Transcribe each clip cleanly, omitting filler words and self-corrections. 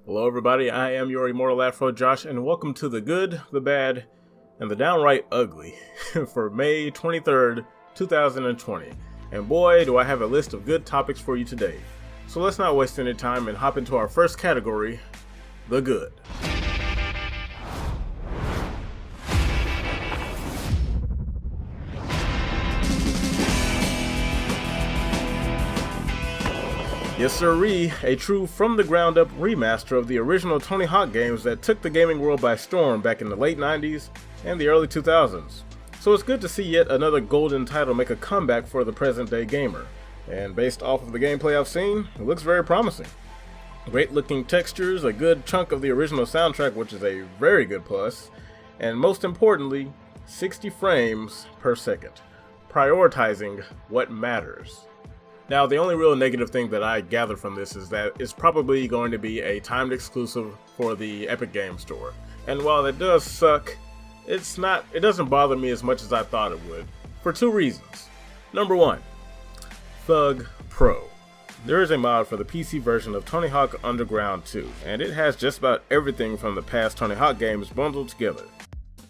Hello everybody, I am your immortal Afro Josh, and welcome to the good, the bad, and the downright ugly for May 23rd, 2020. And boy, do I have a list of good topics for you today. So let's not waste any time and hop into our first category, the good. Yes sirree, a true from-the-ground-up remaster of the original Tony Hawk games that took the gaming world by storm back in the late 90s and the early 2000s. So it's good to see yet another golden title make a comeback for the present-day gamer. And based off of the gameplay I've seen, it looks very promising. Great looking textures, a good chunk of the original soundtrack, which is a very good plus, and most importantly, 60 frames per second, prioritizing what matters. Now, the only real negative thing that I gather from this is that it's probably going to be a timed exclusive for the Epic Games Store. And while that does suck, it doesn't bother me as much as I thought it would, for two reasons. Number one, Thug Pro. There is a mod for the PC version of Tony Hawk Underground 2, and it has just about everything from the past Tony Hawk games bundled together.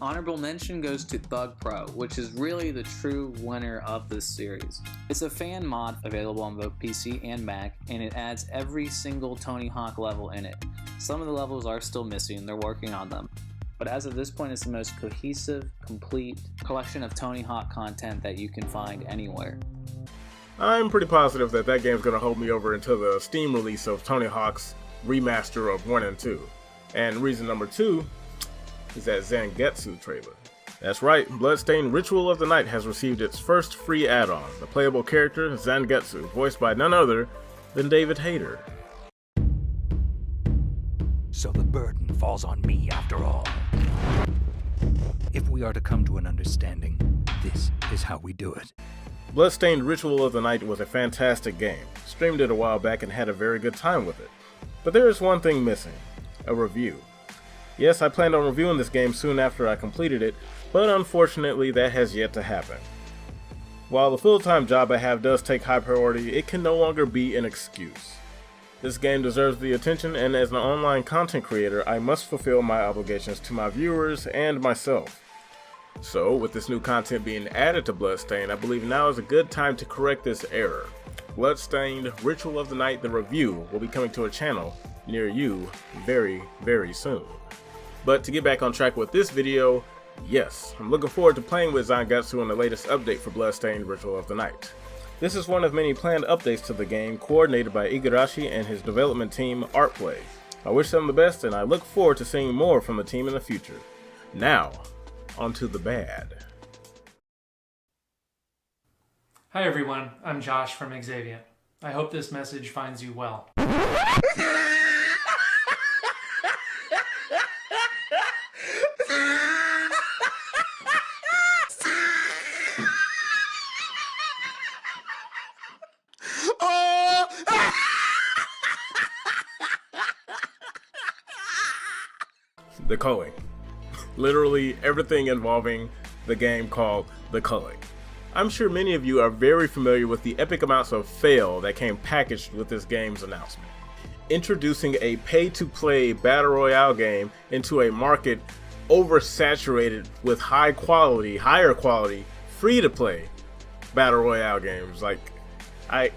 Honorable mention goes to Thug Pro, which is really the true winner of this series. It's a fan mod available on both PC and Mac, and it adds every single Tony Hawk level in it. Some of the levels are still missing, they're working on them. But as of this point, it's the most cohesive, complete collection of Tony Hawk content that you can find anywhere. I'm pretty positive that game's going to hold me over until the Steam release of Tony Hawk's remaster of 1 and 2. And reason number two is that Zangetsu trailer. That's right, Bloodstained Ritual of the Night has received its first free add-on, the playable character Zangetsu, voiced by none other than David Hayter. So the burden falls on me after all. If we are to come to an understanding, this is how we do it. Bloodstained Ritual of the Night was a fantastic game. Streamed it a while back and had a very good time with it. But there is one thing missing, a review. Yes, I planned on reviewing this game soon after I completed it, but unfortunately that has yet to happen. While the full-time job I have does take high priority, it can no longer be an excuse. This game deserves the attention, and as an online content creator, I must fulfill my obligations to my viewers and myself. So, with this new content being added to Bloodstained, I believe now is a good time to correct this error. Bloodstained Ritual of the Night, the review, will be coming to a channel near you very, very soon. But to get back on track with this video, yes, I'm looking forward to playing with Zangetsu in the latest update for Bloodstained Ritual of the Night. This is one of many planned updates to the game, coordinated by Igarashi and his development team, Artplay. I wish them the best, and I look forward to seeing more from the team in the future. Now, on to the bad. Hi everyone, I'm Josh from Xavier. I hope this message finds you well. The Culling. Literally everything involving the game called The Culling. I'm sure many of you are very familiar with the epic amounts of fail that came packaged with this game's announcement. Introducing a pay-to-play battle royale game into a market oversaturated with higher quality, free-to-play battle royale games. Like, I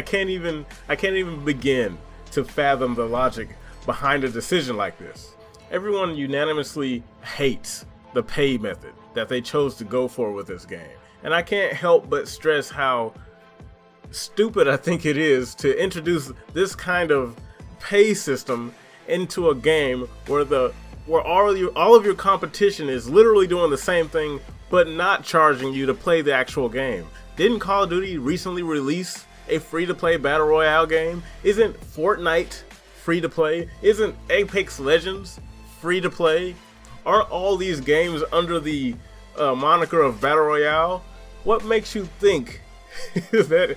can't even begin to fathom the logic behind a decision like this. Everyone unanimously hates the pay method that they chose to go for with this game. And I can't help but stress how stupid I think it is to introduce this kind of pay system into a game where all of your competition is literally doing the same thing but not charging you to play the actual game. Didn't Call of Duty recently release a free-to-play battle royale game? Isn't Fortnite free-to-play? Isn't Apex Legends free-to-play? Aren't all these games under the moniker of battle royale? What makes you think that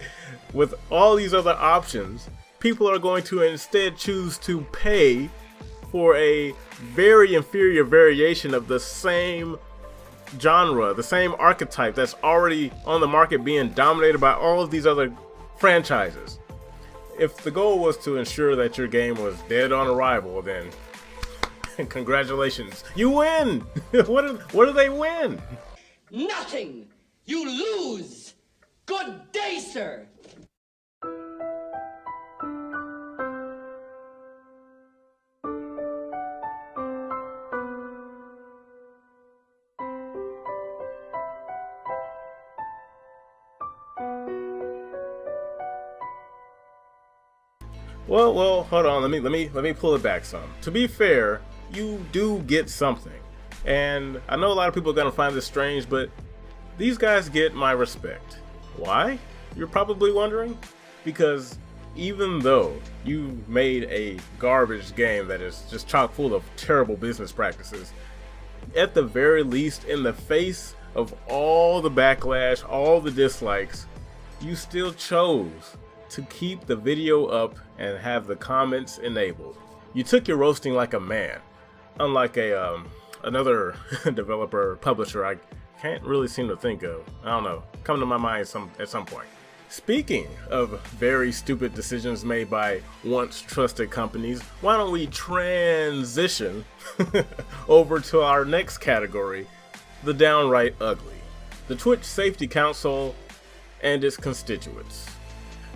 with all these other options, people are going to instead choose to pay for a very inferior variation of the same genre, the same archetype that's already on the market being dominated by all of these other franchises? If the goal was to ensure that your game was dead on arrival, then congratulations, you win! What do they win? Nothing! You lose! Good day, sir! Well, hold on. Let me pull it back some. To be fair, you do get something, and I know a lot of people are gonna find this strange, but these guys get my respect. Why? You're probably wondering. Because even though you made a garbage game that is just chock full of terrible business practices, at the very least, in the face of all the backlash, all the dislikes, you still chose to keep the video up and have the comments enabled. You took your roasting like a man, unlike another developer publisher I can't really seem to think of. I don't know, come to my mind at some point. Speaking of very stupid decisions made by once trusted companies, why don't we transition over to our next category, the downright ugly, the Twitch Safety Council and its constituents.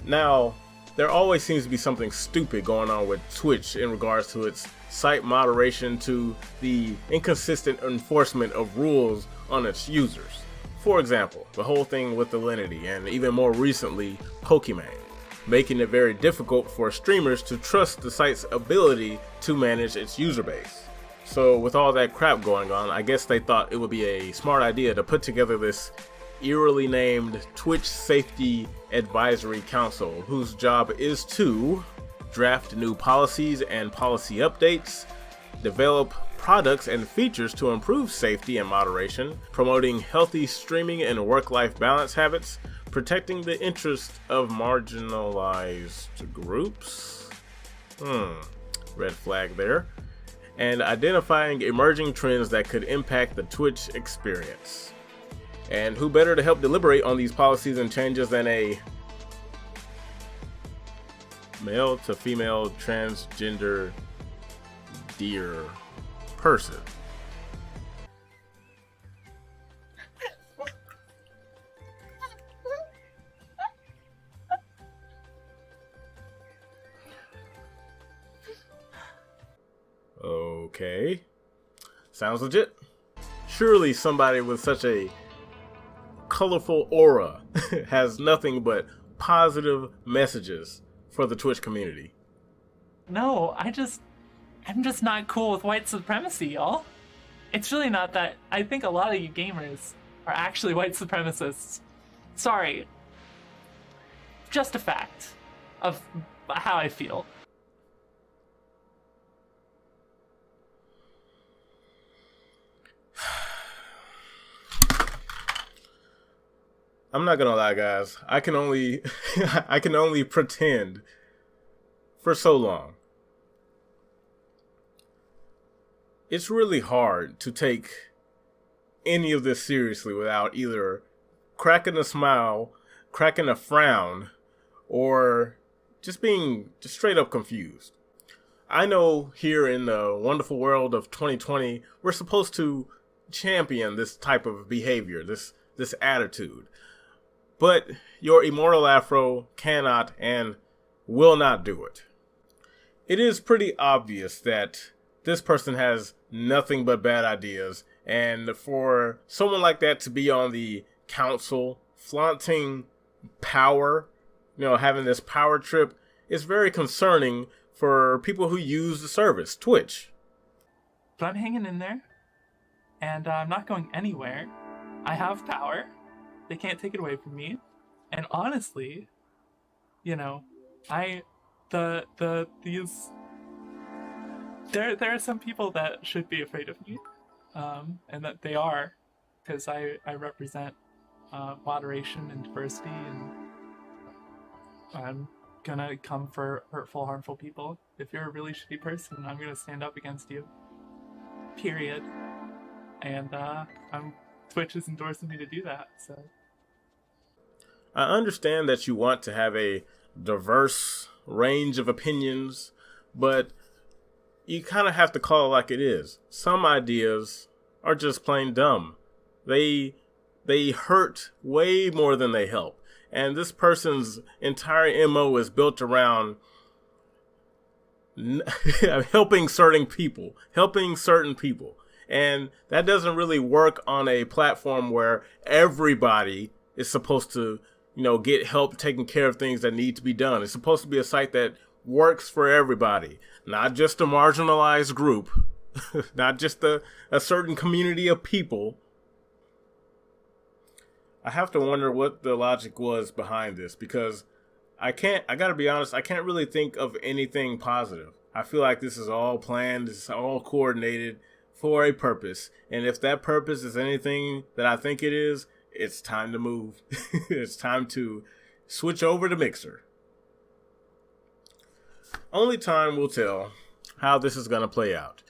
Now, there always seems to be something stupid going on with Twitch in regards to its site moderation to the inconsistent enforcement of rules on its users. For example, the whole thing with Alinity and even more recently, Pokemon, making it very difficult for streamers to trust the site's ability to manage its user base. So with all that crap going on, I guess they thought it would be a smart idea to put together this eerily named Twitch Safety Advisory Council, whose job is to draft new policies and policy updates, develop products and features to improve safety and moderation, promoting healthy streaming and work-life balance habits, protecting the interests of marginalized groups, red flag there, and identifying emerging trends that could impact the Twitch experience. And who better to help deliberate on these policies and changes than a male to female transgender dear person? Okay, sounds legit. Surely somebody with such a colorful aura has nothing but positive messages for the Twitch community. No, I'm just not cool with white supremacy, y'all. It's really not that. I think a lot of you gamers are actually white supremacists. Sorry. Just a fact of how I feel. I'm not gonna lie, guys. I can only pretend for so long. It's really hard to take any of this seriously without either cracking a smile, cracking a frown, or just being straight up confused. I know here in the wonderful world of 2020, we're supposed to champion this type of behavior, this attitude. But your immortal afro cannot and will not do it. It is pretty obvious that this person has nothing but bad ideas, and for someone like that to be on the council, flaunting power, having this power trip, is very concerning for people who use the service, Twitch. But I'm hanging in there, and I'm not going anywhere. I have power. They can't take it away from me. And honestly, there are some people that should be afraid of me, and that they are, because I represent moderation and diversity, and I'm gonna come for hurtful, harmful people. If you're a really shitty person, I'm gonna stand up against you. Period. And Twitch is endorsing me to do that, so. I understand that you want to have a diverse range of opinions, but you kind of have to call it like it is. Some ideas are just plain dumb. They hurt way more than they help. And this person's entire MO is built around helping certain people. And that doesn't really work on a platform where everybody is supposed to, get help taking care of things that need to be done. It's supposed to be a site that works for everybody, not just a marginalized group, not just a certain community of people. I have to wonder what the logic was behind this, because I gotta be honest, I can't really think of anything positive. I feel like this is all planned, this is all coordinated for a purpose. And if that purpose is anything that I think it is, it's time to move. It's time to switch over to Mixer. Only time will tell how this is going to play out.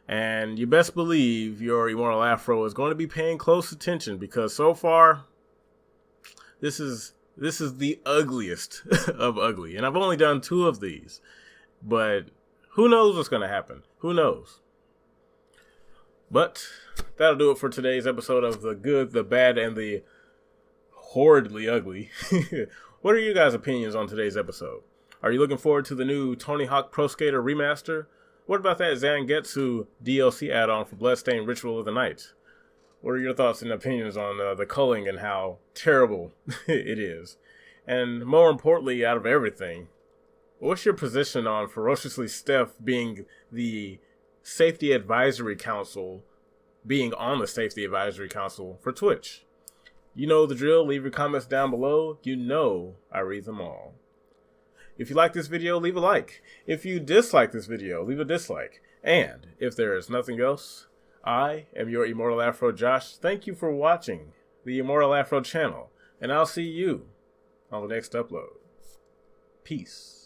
And you best believe your Immortal Afro is going to be paying close attention, because so far, this is the ugliest of ugly. And I've only done 2 of these. But who knows what's going to happen? Who knows? But that'll do it for today's episode of The Good, the Bad, and the Horridly Ugly. What are you guys' opinions on today's episode? Are you looking forward to the new Tony Hawk Pro Skater remaster? What about that Zangetsu DLC add-on for Bloodstained Ritual of the Night? What are your thoughts and opinions on the culling and how terrible it is? And more importantly, out of everything, what's your position on Ferociously Steph being the Safety Advisory Council, being on the Safety Advisory Council for Twitch? You know the drill. Leave your comments down below. You know I read them all. If you like this video, leave a like. If you dislike this video, leave a dislike. And if there is nothing else, I am your Immortal Afro Josh. Thank you for watching the Immortal Afro channel, and I'll see you on the next upload. Peace.